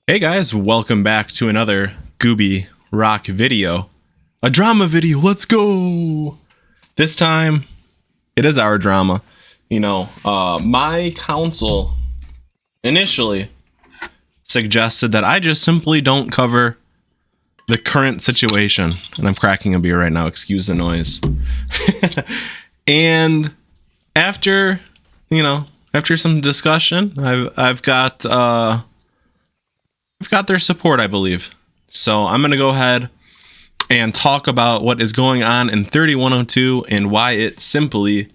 Hey guys, welcome back to another Gooby Rock video. A drama video, let's go! This time, it is our drama. My counsel initially suggested that I just simply don't cover the current situation. And I'm cracking a beer right now, excuse the noise. And after some discussion, I've got their support, I believe. So I'm going to go ahead and talk about what is going on in 3102 and why it simply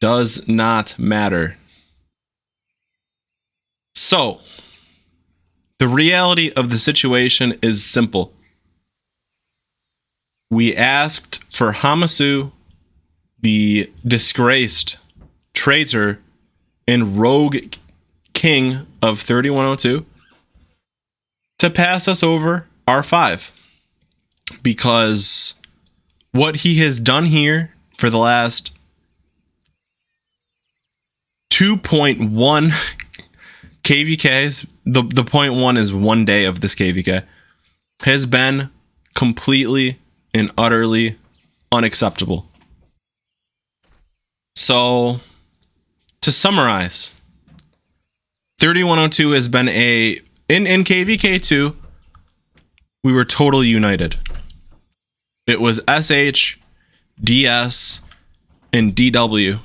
does not matter. So, the reality of the situation is simple. We asked for Hamasu, the disgraced traitor and rogue king of 3102, to pass us over R5, because what he has done here for the last 2.1 KVKs, the 0.1 is 1 day of this KVK, has been completely and utterly unacceptable. So, to summarize, 3102 has been in KVK2, we were totally united. It was SH, DS, and DW,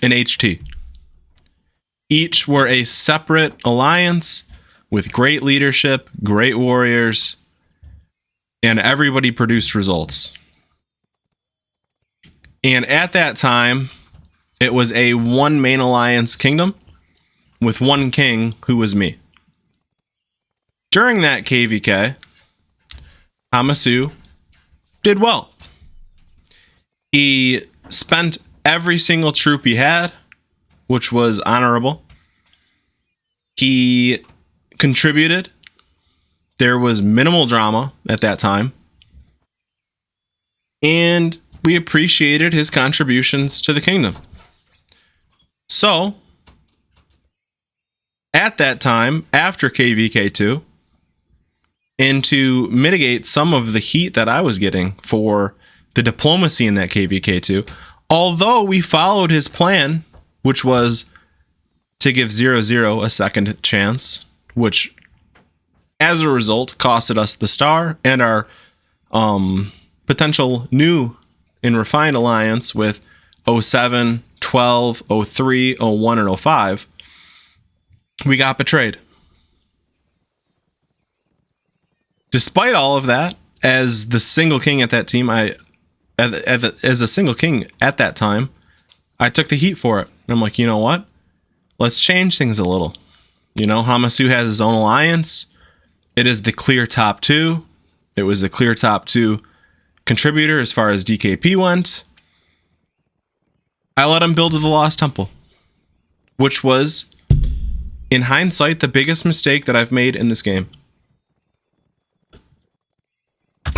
and HT. Each were a separate alliance with great leadership, great warriors, and everybody produced results. And at that time, it was a one main alliance kingdom with one king who was me. During that KVK, Hamasu did well. He spent every single troop he had, which was honorable. He contributed. There was minimal drama at that time. And we appreciated his contributions to the kingdom. So, at that time, after KVK2, and to mitigate some of the heat that I was getting for the diplomacy in that KVK2, although we followed his plan, which was to give 0-0 a second chance, which as a result costed us the star and our potential new and refined alliance with 07, 12, 03, 01, and 05, we got betrayed. Despite all of that, as the single king at that team, as a single king at that time, I took the heat for it. And I'm like, you know what? Let's change things a little. Hamasu has his own alliance. It is the clear top two. It was the clear top two contributor as far as DKP went. I let him build the Lost Temple, which was, in hindsight, the biggest mistake that I've made in this game.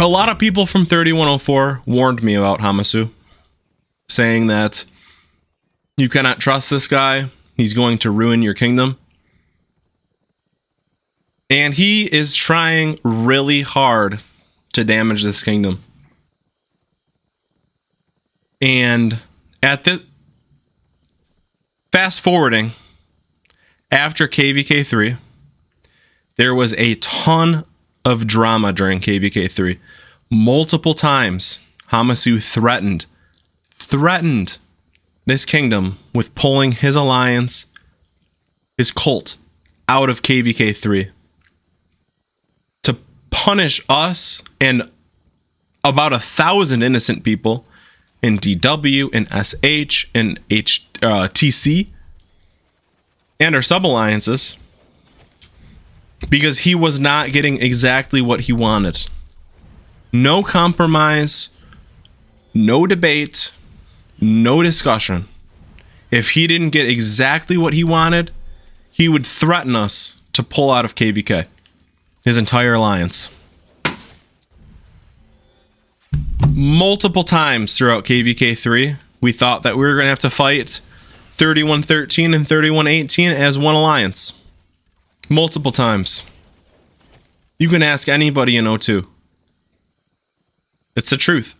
A lot of people from 3104 warned me about Hamasu, saying that you cannot trust this guy. He's going to ruin your kingdom. And he is trying really hard to damage this kingdom. And fast forwarding, after KVK3, there was a ton of drama during KVK3. Multiple times, Hamasu threatened this kingdom with pulling his alliance, his cult, out of KVK3 to punish us and about 1,000 innocent people in DW and SH and TC and our sub-alliances, because he was not getting exactly what he wanted. No compromise, no debate, no discussion. If he didn't get exactly what he wanted, he would threaten us to pull out of KVK, his entire alliance. Multiple times throughout KVK3, we thought that we were going to have to fight 3113 and 3118 as one alliance. Multiple times. You can ask anybody in O2. It's the truth.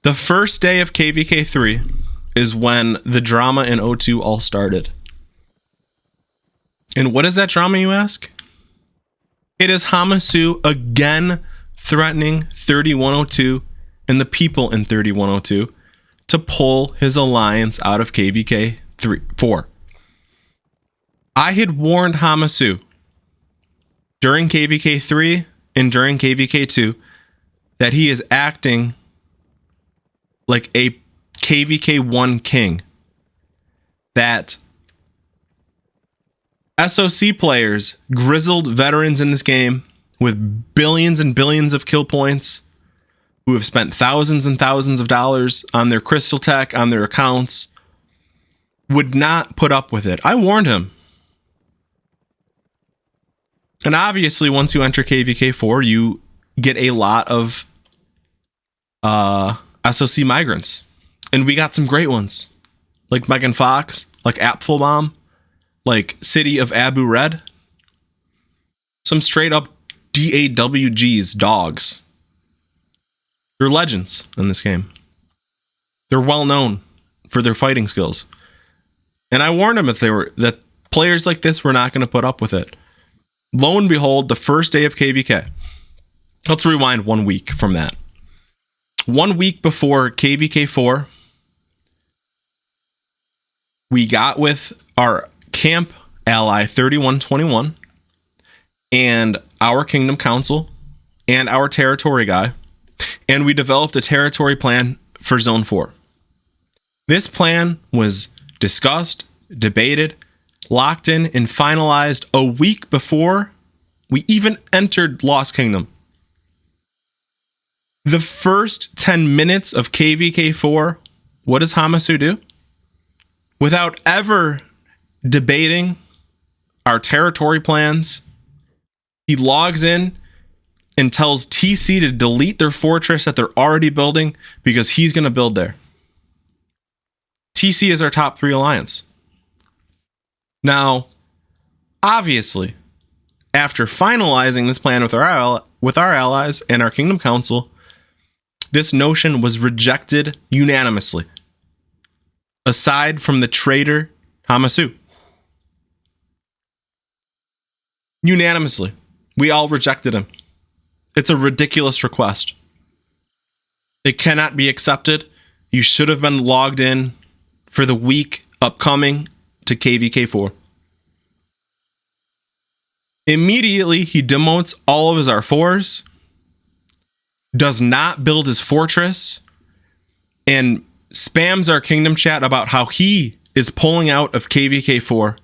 The first day of KVK3 is when the drama in O2 all started. And what is that drama, you ask? It is Hamasu again threatening 3102 and the people in 3102 to pull his alliance out of KVK 4. I had warned Hamasu during KVK 3 and during KVK 2 that he is acting like a KVK 1 king. That SOC players, grizzled veterans in this game with billions and billions of kill points, who have spent thousands and thousands of dollars on their crystal tech, on their accounts, would not put up with it. I warned him. And obviously, once you enter KVK4, you get a lot of SOC migrants. And we got some great ones. Like Megan Fox, like Apfelbaum, like City of Abu Red. Some straight up DAWGs, dogs. They're legends in this game. They're well known for their fighting skills. And I warned them that players like this were not going to put up with it. Lo and behold, the first day of KVK. Let's rewind 1 week from that. 1 week before KVK 4, we got with our camp ally 3121 and our Kingdom Council and our territory guy, and we developed a territory plan for Zone 4. This plan was discussed, debated, locked in, and finalized a week before we even entered Lost Kingdom. The first 10 minutes of KVK 4, what does Hamasu do? Without ever debating our territory plans, he logs in and tells TC to delete their fortress that they're already building because he's going to build there. TC is our top 3 alliance. Now, obviously, after finalizing this plan with our allies and our Kingdom Council, this notion was rejected unanimously, aside from the traitor Hamasu. Unanimously. We all rejected him. It's a ridiculous request. It cannot be accepted. You should have been logged in for the week upcoming to KVK 4. Immediately, he demotes all of his R4s, does not build his fortress, and spams our kingdom chat about how he is pulling out of KVK 4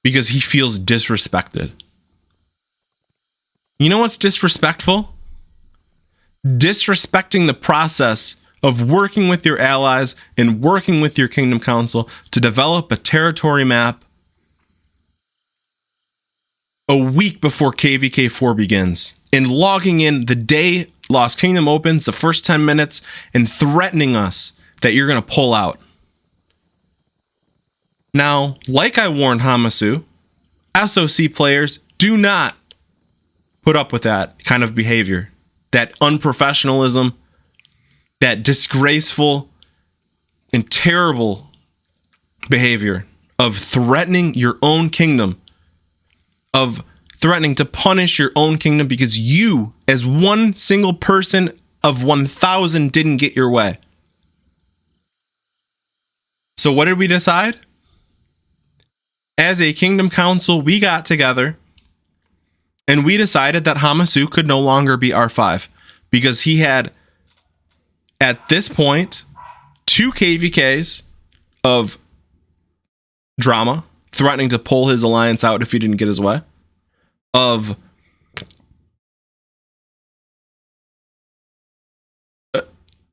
because he feels disrespected. You know what's disrespectful? Disrespecting the process of working with your allies and working with your Kingdom Council to develop a territory map a week before KVK 4 begins, and logging in the day Lost Kingdom opens, the first 10 minutes, and threatening us that you're going to pull out. Now, like I warned Hamasu, SOC players do not put up with that kind of behavior, that unprofessionalism, that disgraceful and terrible behavior of threatening your own kingdom, of threatening to punish your own kingdom because you, as one single person of 1,000, didn't get your way. So what did we decide? As a Kingdom Council, we got together and we decided that Hamasu could no longer be R5 because he had, at this point, 2 KVKs of drama, threatening to pull his alliance out if he didn't get his way, of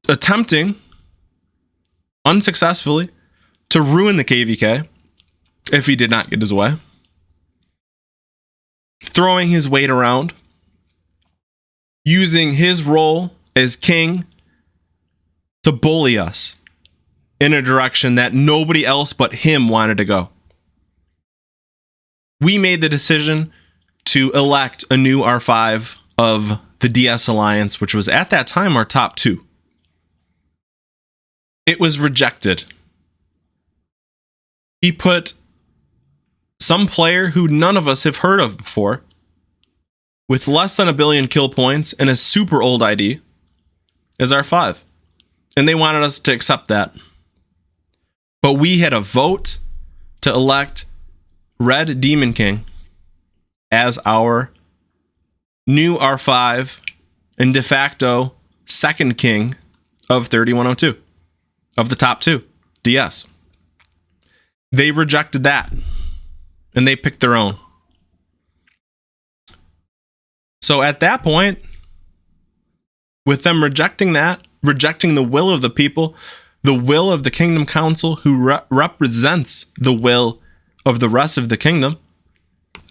attempting unsuccessfully to ruin the KVK if he did not get his way, throwing his weight around, using his role as king to bully us in a direction that nobody else but him wanted to go. we made the decision to elect a new R5 of the DS Alliance, which was at that time our top 2. It was rejected. He put some player who none of us have heard of before, with less than 1 billion kill points and a super old ID, as R5. And they wanted us to accept that. But we had a vote to elect Red Demon King as our new R5 and de facto second king of 3102, of the top 2 DS. They rejected that and they picked their own. So at that point, with them rejecting that, rejecting the will of the people, the will of the Kingdom Council, who represents the will of the rest of the kingdom,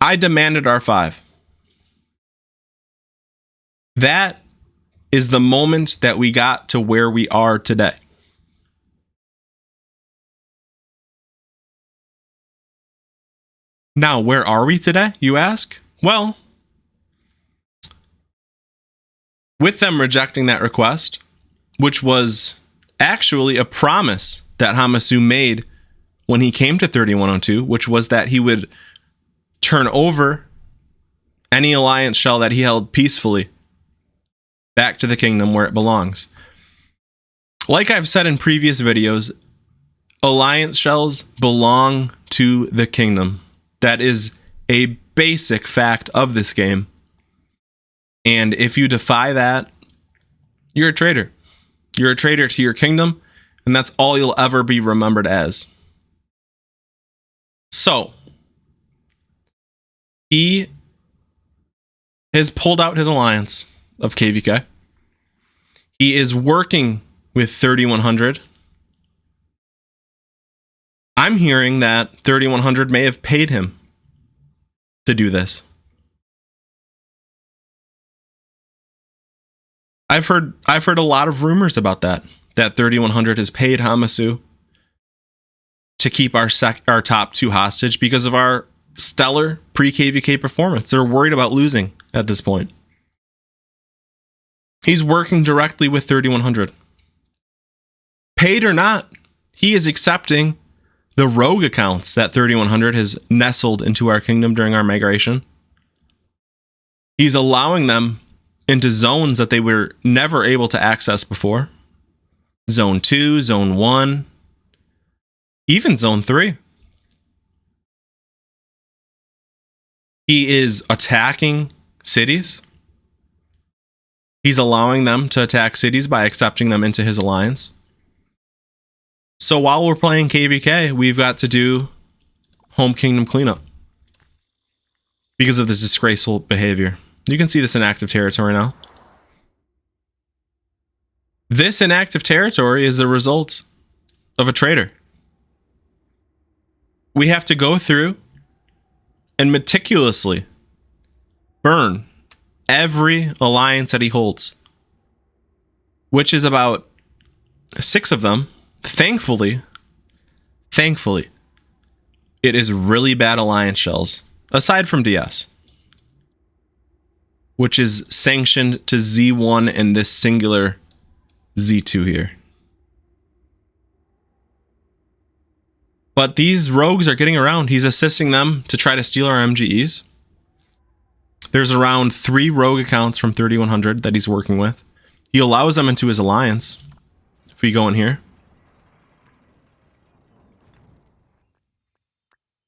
I demanded R5. That is the moment that we got to where we are today. Now, where are we today, you ask? Well, with them rejecting that request, which was actually a promise that Hamasu made when he came to 3102, which was that he would turn over any alliance shell that he held peacefully back to the kingdom where it belongs. Like I've said in previous videos, alliance shells belong to the kingdom. That is a basic fact of this game. And if you defy that, you're a traitor. You're a traitor to your kingdom, and that's all you'll ever be remembered as. So, he has pulled out his alliance of KVK. He is working with 3100. I'm hearing that 3100 may have paid him to do this. I've heard a lot of rumors about that 3100 has paid Hamasu to keep our top 2 hostage because of our stellar pre-KVK performance. They're worried about losing at this point. He's working directly with 3100. Paid or not, he is accepting the rogue accounts that 3100 has nestled into our kingdom during our migration. He's allowing them into zones that they were never able to access before. Zone 2, Zone 1, even Zone 3. He is attacking cities. He's allowing them to attack cities by accepting them into his alliance. So while we're playing KVK, we've got to do home kingdom cleanup because of this disgraceful behavior. You can see this in active territory now. This inactive territory is the result of a traitor. We have to go through and meticulously burn every alliance that he holds, which is about 6 of them. Thankfully, it is really bad alliance shells, aside from DS, which is sanctioned to Z1 and this singular Z2 here. But these rogues are getting around. He's assisting them to try to steal our MGEs. There's around 3 rogue accounts from 3100 that he's working with. He allows them into his alliance. If we go in here.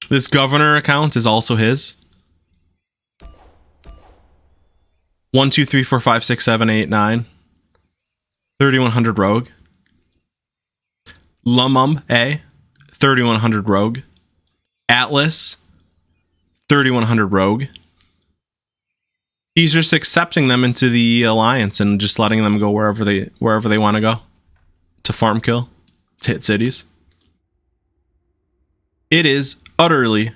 This governor account is also his. 1, 2, 3, 4, 5, 6, 7, 8, 9. 3100 rogue. Lumum A, 3100 rogue. Atlas, 3100 rogue. He's just accepting them into the alliance and just letting them go wherever they want to go to farm kill, to hit cities. It is utterly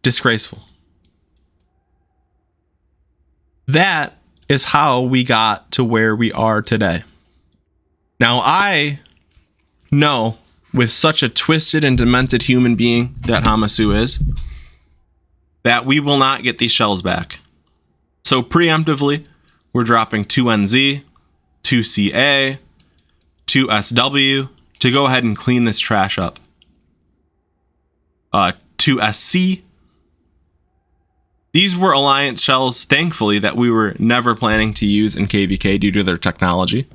disgraceful. That is how we got to where we are today. Now, I know, with such a twisted and demented human being that Hamasu is, that we will not get these shells back. So preemptively, we're dropping 2NZ, 2CA, 2SW to go ahead and clean this trash up. 2SC. These were Alliance shells, thankfully, that we were never planning to use in KVK due to their technology.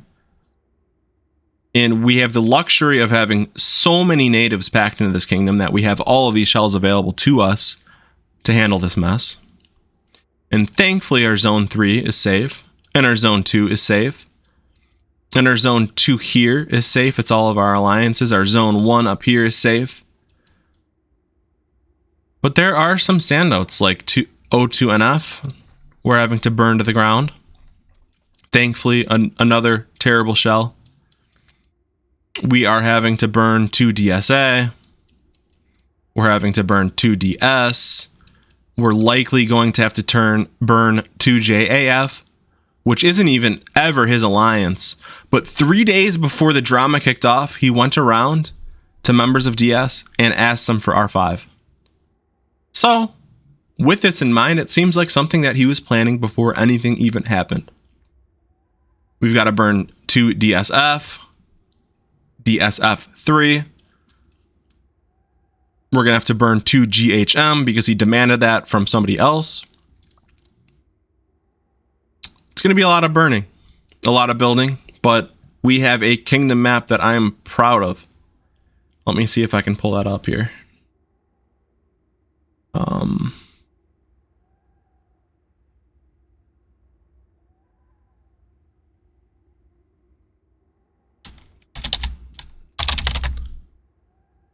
And we have the luxury of having so many natives packed into this kingdom that we have all of these shells available to us to handle this mess. And thankfully, our Zone 3 is safe, and our Zone 2 is safe. And our Zone 2 here is safe. It's all of our alliances. Our Zone 1 up here is safe. But there are some standouts, like O2NF. We're having to burn to the ground. Thankfully, another terrible shell. We are having to burn 2DSA. We're having to burn 2DS. We're likely going to have to burn 2JAF, which isn't even ever his alliance. But 3 days before the drama kicked off, he went around to members of DS and asked them for R5. So, with this in mind, it seems like something that he was planning before anything even happened. We've got to burn 2 DSF, DSF3. We're going to have to burn 2 GHM because he demanded that from somebody else. It's going to be a lot of burning, a lot of building, but we have a kingdom map that I am proud of. Let me see if I can pull that up here.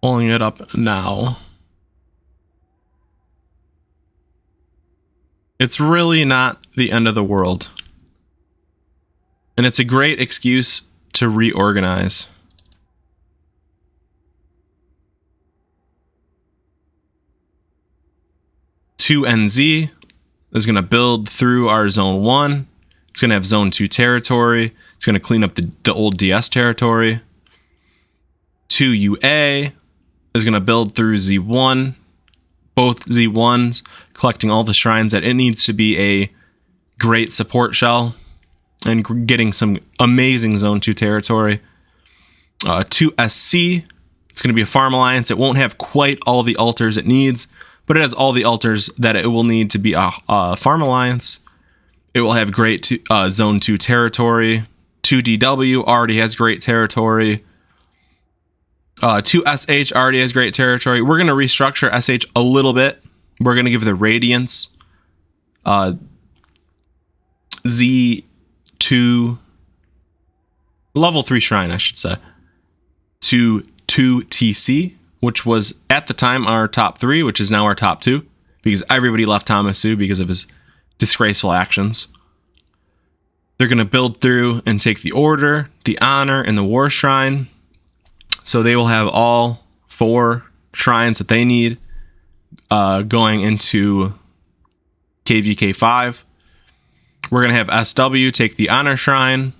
Pulling it up now. It's really not the end of the world. And it's a great excuse to reorganize. NZ is going to build through our Zone 1. It's going to have Zone 2 territory. It's going to clean up the old DS territory. 2UA is going to build through Z1. Both Z1s, collecting all the shrines that it needs to be a great support shell and getting some amazing Zone 2 territory. 2SC, it's going to be a farm alliance. It won't have quite all the altars it needs, but it has all the altars that it will need to be a farm alliance. It will have great Zone 2 territory. 2DW already has great territory. 2SH already has great territory. We're going to restructure SH a little bit. We're going to give the Radiance Z2 level 3 shrine, I should say, to 2TC, which was at the time our top 3, which is now our top 2, because everybody left Thomasu because of his disgraceful actions. They're going to build through and take the Order, the Honor, and the War Shrine. So they will have all 4 shrines that they need going into KVK 5. We're going to have SW take the Honor Shrine,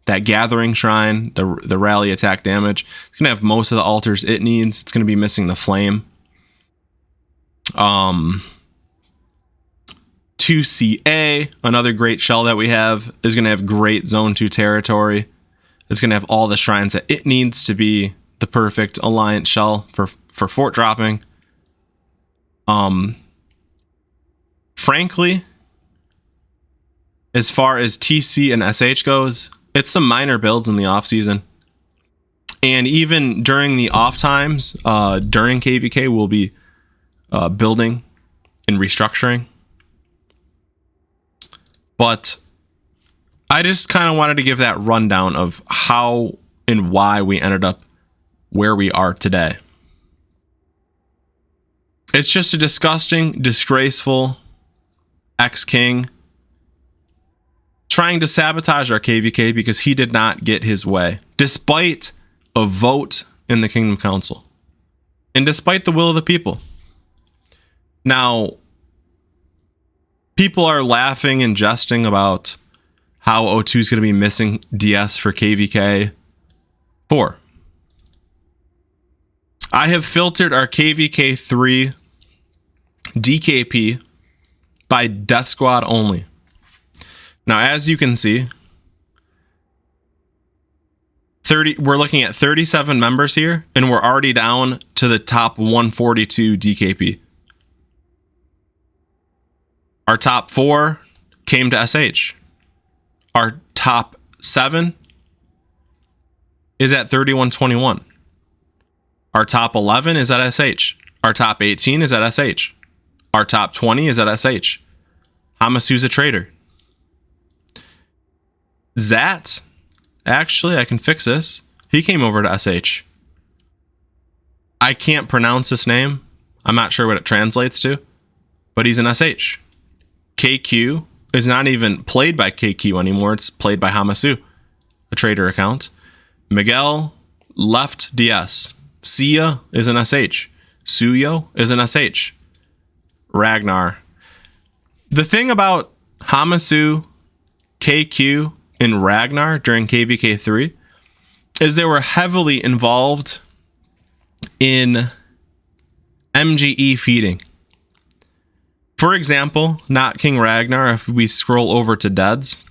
that Gathering Shrine, the rally attack damage. It's going to have most of the altars it needs. It's going to be missing the Flame. 2CA, another great shell that we have, is going to have great Zone 2 territory. It's going to have all the shrines that it needs to be the perfect alliance shell for fort dropping. Frankly, as far as TC and SH goes, it's some minor builds in the off season. And even during the off times, during KVK, we'll be building and restructuring. But I just kind of wanted to give that rundown of how and why we ended up where we are today. It's just a disgusting, disgraceful ex-king trying to sabotage our KVK because he did not get his way, despite a vote in the Kingdom Council, and despite the will of the people. Now, people are laughing and jesting about how O2 is going to be missing DS for KVK 4. I have filtered our KVK 3 DKP by Death Squad only. Now, as you can see, we're looking at 37 members here, and we're already down to the top 142 DKP. Our top 4 came to SH. Our top 7 is at 3121. Our top 11 is at SH. Our top 18 is at SH. Our top 20 is at SH. Hamasu's a traitor. Zat, actually, I can fix this. He came over to SH. I can't pronounce this name. I'm not sure what it translates to, but he's an SH. KQ is not even played by KQ anymore. It's played by Hamasu, a traitor account. Miguel left DS. Sia is an SH. Suyo is an SH. Ragnar. The thing about Hamasu, KQ, and Ragnar during KVK3 is they were heavily involved in MGE feeding. For example, Not King Ragnar, if we scroll over to deads,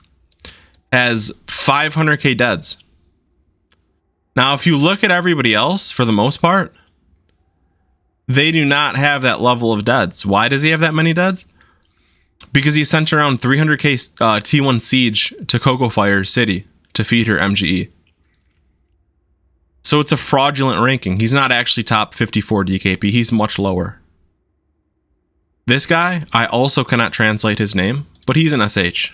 has 500k deads. Now, if you look at everybody else, for the most part, they do not have that level of deads. Why does he have that many deads? Because he sent around 300k T1 Siege to Cocoa Fire City to feed her MGE. So it's a fraudulent ranking. He's not actually top 54 DKP. He's much lower. This guy, I also cannot translate his name, but he's an SH.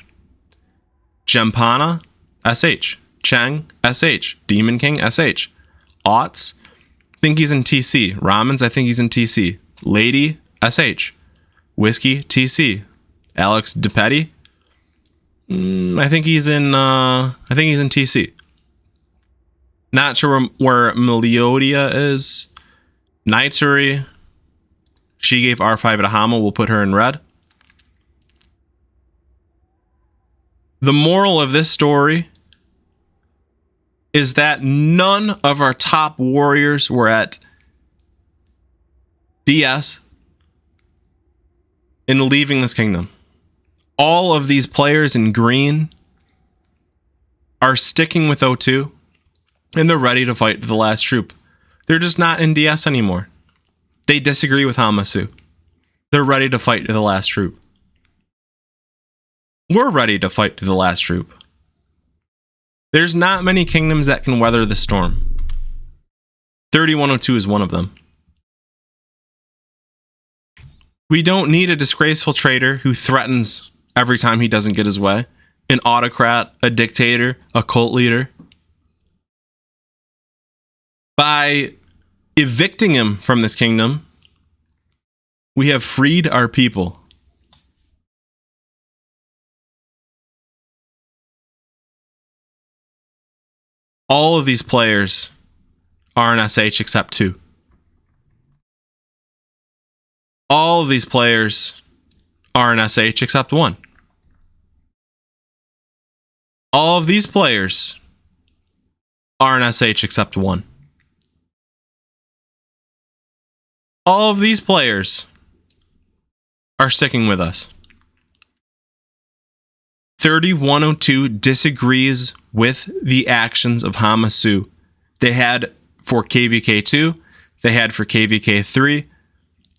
Gempana, SH. Cheng, SH. Demon King, SH. Aughts, think he's in TC. Ramens, I think he's in TC. Lady, SH. Whiskey, TC. Alex DePetty, I think he's in TC. Not sure where Meliodia is. Nighturi, she gave R5 to Hama. We'll put her in red. The moral of this story is that none of our top warriors were at DS in leaving this kingdom. All of these players in green are sticking with O2, and they're ready to fight to the last troop. They're just not in DS anymore. They disagree with Hamasu. They're ready to fight to the last troop. We're ready to fight to the last troop. There's not many kingdoms that can weather the storm. 3102 is one of them. We don't need a disgraceful traitor who threatens every time he doesn't get his way. An autocrat, a dictator, a cult leader. By evicting him from this kingdom, we have freed our people. All of these players are an SH except 2. All of these players are an SH except 1. All of these players are an SH except 1. All of these players are sticking with us. 3102 disagrees with the actions of Hamasu. They had for KVK2, they had for KVK3,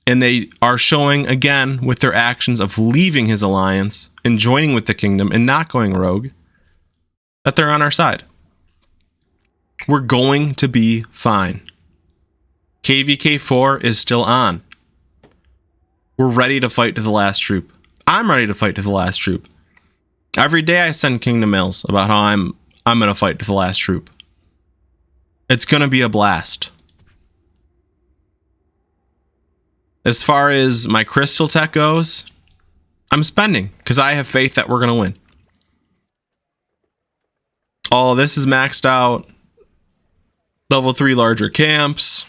and they are showing again with their actions of leaving his alliance and joining with the kingdom and not going rogue that they're on our side. We're going to be fine. KVK4 is still on. We're ready to fight to the last troop. I'm ready to fight to the last troop. Every day I send kingdom mails about how I'm going to fight to the last troop. It's going to be a blast. As far as my crystal tech goes, I'm spending because I have faith that we're going to win. All this is maxed out. Level 3 larger camps.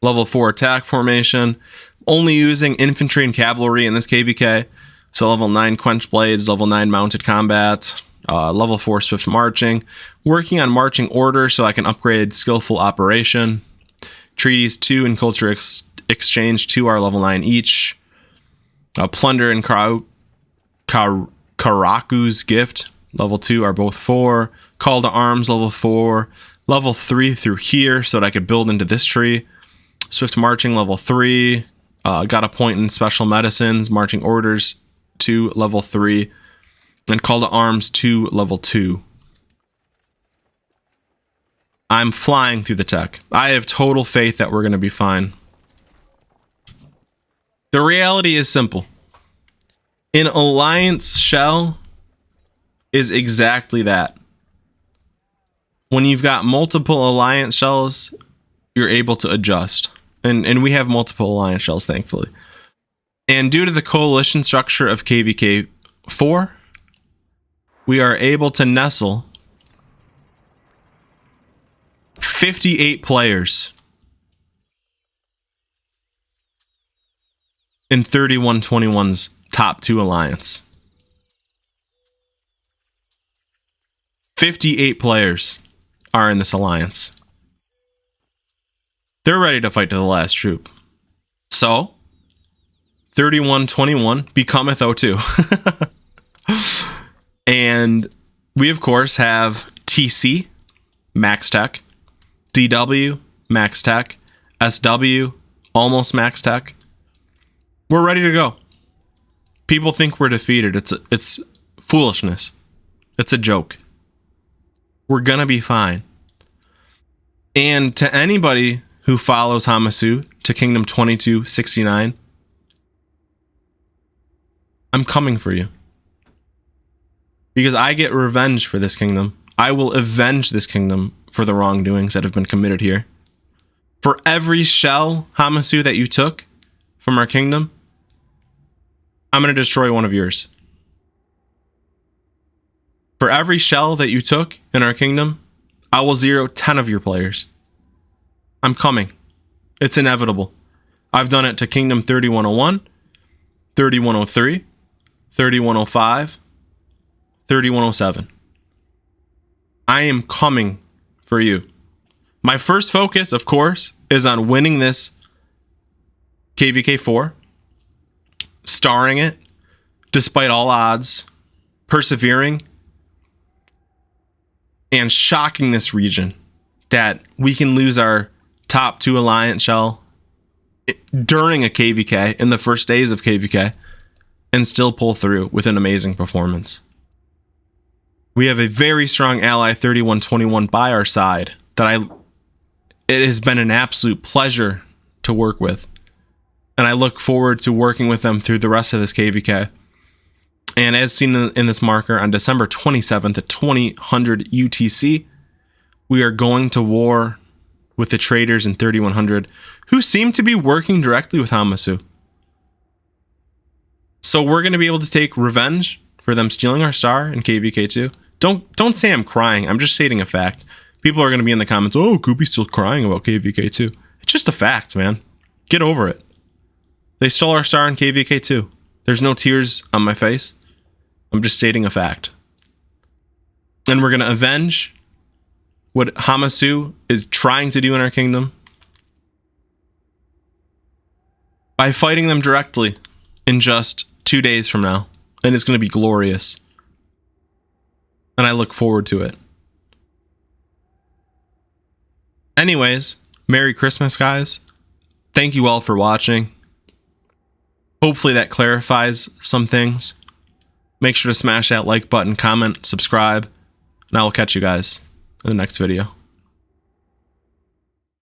Level 4 attack formation. Only using infantry and cavalry in this KVK. So level 9 quench blades, level 9 mounted combat, level 4 swift marching. Working on marching order so I can upgrade skillful operation. Treaties 2 and culture exchange 2 are level 9 each. Plunder and Karaku's Gift, level 2, are both 4. Call to Arms, level 4. Level 3 through here, so that I could build into this tree. Swift Marching, level 3. Got a point in Special Medicines. Marching Orders, 2, level 3. And Call to Arms, 2, level 2. I'm flying through the tech. I have total faith that we're going to be fine. The reality is simple. An Alliance shell is exactly that. When you've got multiple Alliance shells, you're able to adjust. And we have multiple Alliance shells, thankfully. And due to the coalition structure of KVK 4, we are able to nestle 58 players in 3121's top 2 alliance. 58 players are in this alliance. They're ready to fight to the last troop. So, 3121 becometh O2. And we, of course, have TC, Max Tech, DW, Max Tech, SW, almost Max Tech. We're ready to go. People think we're defeated. It's foolishness. It's a joke. We're gonna be fine. And to anybody who follows Hamasu to Kingdom 2269, I'm coming for you. Because I get revenge for this kingdom. I will avenge this kingdom for the wrongdoings that have been committed here. For every shell, Hamasu, that you took from our kingdom, I'm going to destroy one of yours. For every shell that you took in our kingdom, I will 0 10 of your players. I'm coming. It's inevitable. I've done it to Kingdom 3101, 3103, 3105, 3107. I am coming for you. My first focus, of course, is on winning this KVK 4, starring it, despite all odds, persevering, and shocking this region that we can lose our top 2 Alliance shell during a KVK, in the first days of KVK, and still pull through with an amazing performance. We have a very strong ally 3121 by our side that it has been an absolute pleasure to work with. And I look forward to working with them through the rest of this KVK. And as seen in this marker, on December 27th at 2000 UTC, we are going to war with the traders in 3100, who seem to be working directly with Hamasu. So we're going to be able to take revenge for them stealing our star in KVK2. Don't say I'm crying. I'm just stating a fact. People are going to be in the comments, oh, Goopy's still crying about KVK2. It's just a fact, man. Get over it. They stole our star in KVK2. There's no tears on my face. I'm just stating a fact. And we're going to avenge what Hamasu is trying to do in our kingdom by fighting them directly in just 2 days from now. And it's going to be glorious. And I look forward to it. Anyways, Merry Christmas, guys. Thank you all for watching. Hopefully that clarifies some things. Make sure to smash that like button, comment, subscribe, and I will catch you guys in the next video.